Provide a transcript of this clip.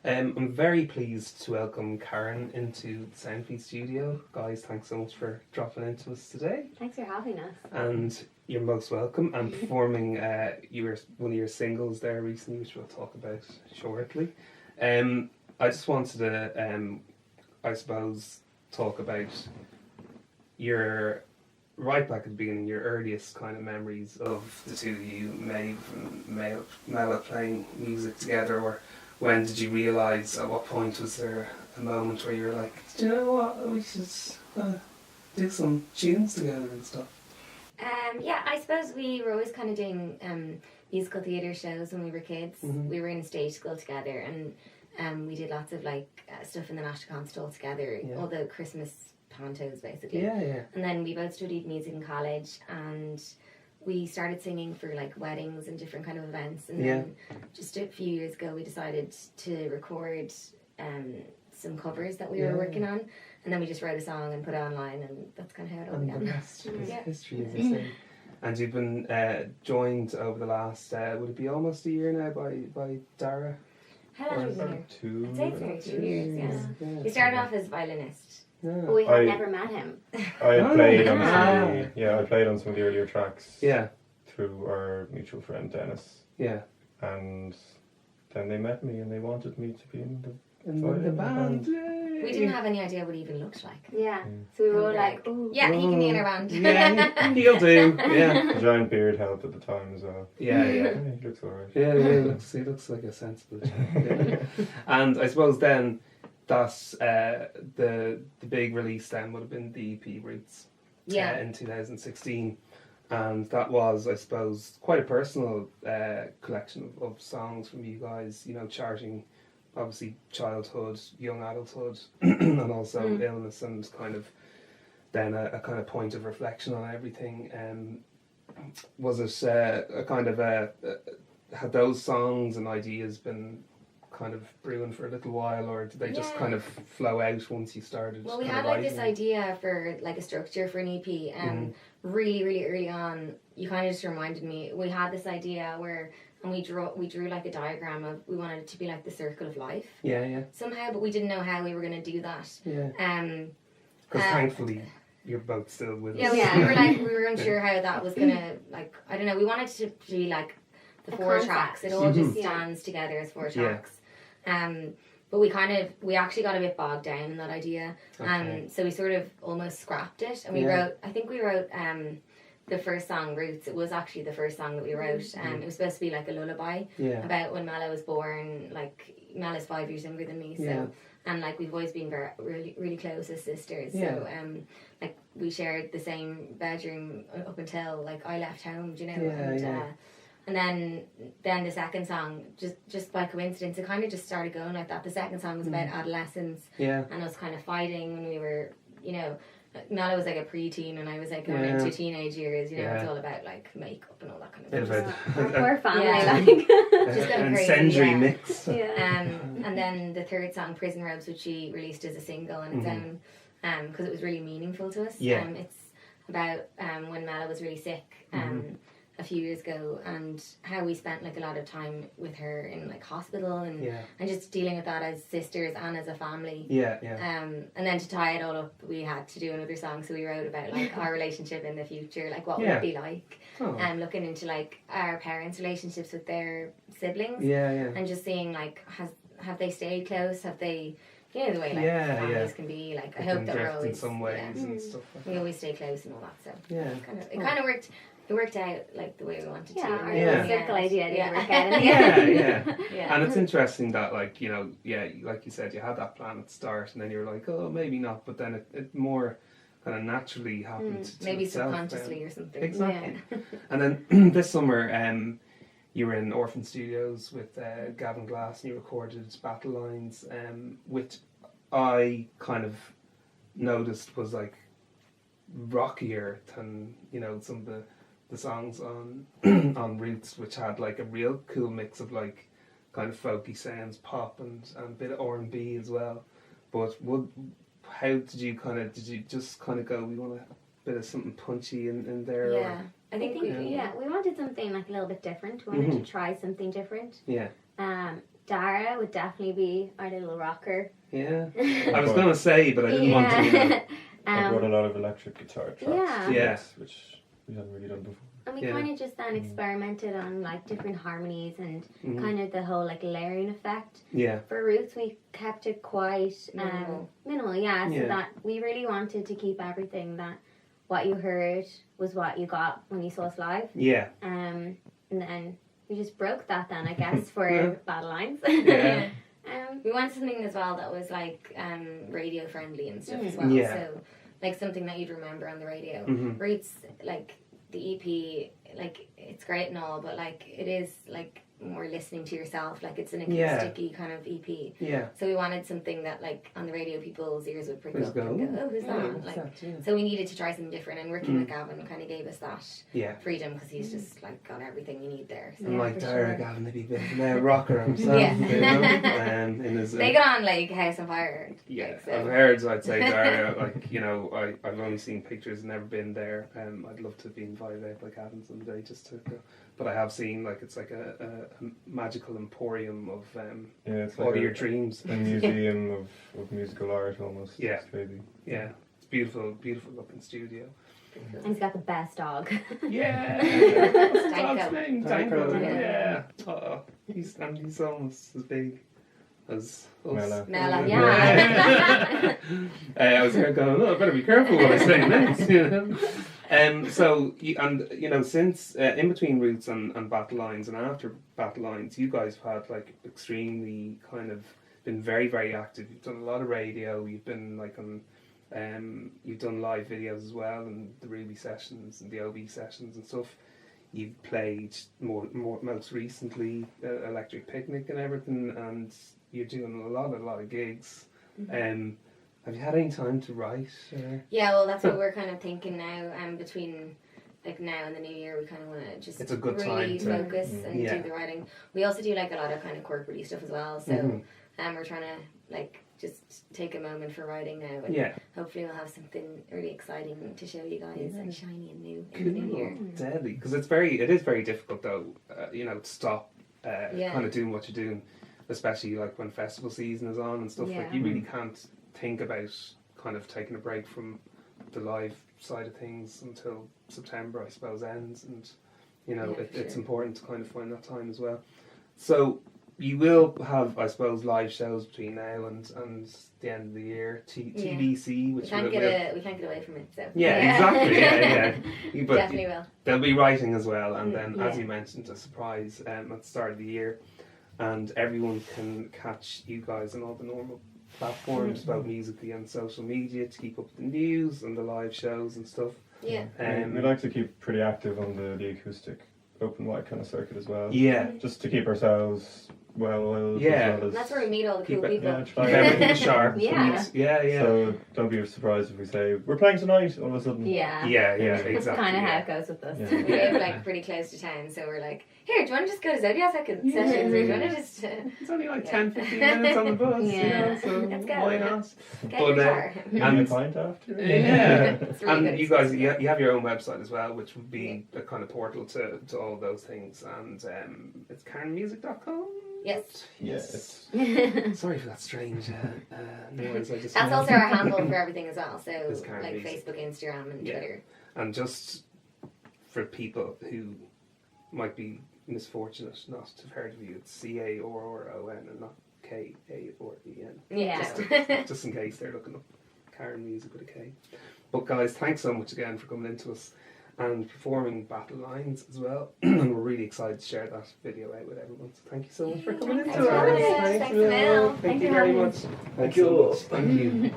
I'm very pleased to welcome Carron into the Soundfeed studio. Guys, thanks so much for dropping into us today. Thanks for having us. And you're most welcome. And performing one of your singles there recently, which we'll talk about shortly. I just wanted to, I suppose, talk about your, right back at the beginning, your earliest kind of memories of the two of you, Maeve and Mela playing music together, or when did you realise, at what point was there a moment where you were like, do you know what, we should do some tunes together and stuff? I suppose we were always kind of doing musical theatre shows when we were kids. Mm-hmm. We were in stage school together, and we did lots of stuff in the National Constabulary together, all the Christmas pantos basically. Yeah. And then we both studied music in college, and we started singing for weddings and different kind of events. And then just a few years ago we decided to record some covers that we were working on, and then we just wrote a song and put it online, and that's kind of how it all began. And the rest is history, as they say. And you've been joined over the last, would it be almost a year now, by Dara? How long have you been here? Two. I'd say it's 2 years, yeah. We started off as violinist. Yeah. But we had never met him. I played on I played on some of the earlier tracks. Yeah. Through our mutual friend Dennis. Yeah. And then they met me and they wanted me to be in the band. We didn't have any idea what he even looked like. Yeah. So we were all like, ooh. Yeah, he can be in a band. Yeah, he'll do. Yeah. The giant beard helped at the time as well. Yeah. He looks alright. Yeah, he looks like a sensible child. Yeah. And I suppose then that's the big release then would have been the EP Roots in 2016. And that was, I suppose, quite a personal collection of songs from you guys, charting obviously childhood, young adulthood, and also illness, and kind of then a kind of point of reflection on everything. Was it a kind of had those songs and ideas been kind of brewing for a little while, or did they just kind of flow out once you started? Well, we had this idea for a structure for an EP, and really, really early on, you kind of just reminded me. We had this idea and we drew a diagram of, we wanted it to be like the circle of life. Yeah. Somehow, but we didn't know how we were going to do that. Yeah. Because thankfully, you're both still with us. Yeah, we were unsure how that was gonna I don't know. We wanted it to be like the four tracks. It all just stands together as four tracks. But we actually got a bit bogged down in that idea. So we sort of almost scrapped it, and we wrote the first song, Roots. It was actually the first song that we wrote. It was supposed to be like a lullaby about when Mela was born. Mela's 5 years younger than me, so and we've always been really, really close as sisters. So we shared the same bedroom up until I left home, and then the second song, just by coincidence, it kind of just started going like that. The second song was about adolescence and us kind of fighting when we were, Mela was a preteen and I was going into teenage years. It's all about makeup and all that kind of stuff. Our poor family, just going crazy. Incendiary mix. And then the third song, Prison Robes, which she released as a single on its own, because it was really meaningful to us. It's about when Mela was really sick. A few years ago, and how we spent a lot of time with her in hospital and just dealing with that as sisters and as a family. And then to tie it all up, we had to do another song, so we wrote about our relationship in the future, what would it be like, looking into our parents' relationships with their siblings, and just seeing have they stayed close, have they, the way families can be. I hope that we're always in some ways and stuff. We always stay close and all that. So it kind of worked. It worked out the way we wanted to. Our circle idea didn't work out. And it's interesting that like you said, you had that plan at the start, and then you were like, oh, maybe not, but then it more kind of naturally happened. To maybe itself, subconsciously or something. Exactly. And then this summer, you were in Orphan Studios with Gavin Glass, and you recorded Battle Lines, which I kind of noticed was rockier than some of the songs on on Roots, which had a real cool mix of kind of folky sounds, pop and a bit of R&B as well. But how did you just go, we want a bit of something punchy in there? Yeah, I think we wanted something a little bit different. We wanted to try something different. Yeah. Dara would definitely be our little rocker. Yeah. I was going to say, but I didn't want to. I brought a lot of electric guitar tracks. Yeah. Which we hadn't really done before. And we kind of just then experimented on like different harmonies and kind of the whole like layering effect. Yeah. For Roots, we kept it quite minimal, yeah. So Yeah. that we really wanted to keep everything that what you heard was what you got when you saw us live. Yeah. And then we just broke that then, I guess, for Battle Lines. Yeah. We wanted something as well that was like radio friendly and stuff as well. Yeah. So like something that you'd remember on the radio. Mhm. Roots, like the EP, like it's great and all, but like it is like more listening to yourself. Like it's an acoustic-y kind of EP. Yeah. So we wanted something that like on the radio people's ears would prick Just up go, and go, oh, who's yeah, that? what's Like, that? Yeah. so we needed to try something different, and working with Gavin kind of gave us that Yeah. freedom because he's just like got everything you need there. So. And like for Dara sure. Gavin to be a bit of a rocker himself. Yeah. You know? In his, They got on like House on Fire. yeah, like, so. I've heard, I'd say, Dara, like, you know, I've only seen pictures, never been there. I'd love to be invited out by Gavin someday just to go. But I have seen, like, it's like a magical emporium of It's all like of your dreams. a museum of musical art almost. Yeah. It's crazy. Yeah, it's beautiful, beautiful looking studio. And he's got the best dog. Yeah, Danko. dog's name, Danko, Danko. yeah. Yeah. Oh, he's almost as big as us. Mela. Mela, yeah. I was here going, oh, I better be careful what I say next, you know. So, you know, since in between Roots and Battle Lines and after Battle Lines, you guys have had like extremely kind of been very, very active. You've done a lot of radio. You've been like on, you've done live videos as well, and the Ruby sessions and the OB sessions and stuff. You've played most recently Electric Picnic and everything, and you're doing a lot of gigs. Have you had any time to write? Yeah, well, that's what we're kind of thinking now. Between like now and the new year, we kind of want to just It's a good really time to- focus and Yeah. do the writing. We also do like a lot of kind of corporate stuff as well. So we're trying to like just take a moment for writing now, and Yeah. hopefully we'll have something really exciting to show you guys and shiny and new in the new year. Deadly, because it is very difficult though. You know, to stop kind of doing what you're doing, especially like when festival season is on and stuff. Yeah. Like you really can't think about kind of taking a break from the live side of things until September, I suppose, ends, and you know it's important to kind of find that time as well. So you will have, I suppose, live shows between now and the end of the year. TBC, which we can't get away from it. So exactly, yeah. But definitely will. there'll be writing as well, and then as you mentioned, a surprise at the start of the year, and everyone can catch you guys on all the normal platforms, both musically and social media, to keep up with the news and the live shows and stuff. Yeah. We like to keep pretty active on the acoustic open mic kind of circuit as well. Yeah. Just to keep ourselves well Yeah. as well as That's where we meet all the cool Keep it- people. yeah, Keep everything sharp. Yeah. Yeah. So don't be surprised if we say we're playing tonight all of a sudden. Yeah. Yeah, That's exactly. Kind of how yeah. it goes with us. Yeah. We live like pretty close to town, so we're like, here, do you want to just go to Zodiac sessions? Or do you want to just It's only like 10-15 minutes on the bus, you know, so Let's go. why not? get But, your guitar? Give me a And pint after. yeah, It's really and good. you guys, you have your own website as well, which would be a kind of portal to all those things, and it's carronmusic.com. Yes. Yes. Sorry for that strange noise. I just That's made. also our handle for everything as well. So It's Carron like Music. Facebook, Instagram, and Yeah. Twitter. And just for people who might be misfortunate not to have heard of you, it's CARRON and not KAREN. Yeah. Just in case they're looking up Carron Music with a K. But guys, thanks so much again for coming into us and performing Battle Lines as well. And we're really excited to share that video out with everyone. So thank you so much for coming into Thanks for having us. us. Thanks, Mel. Thank you very much. Thank you. Thank you.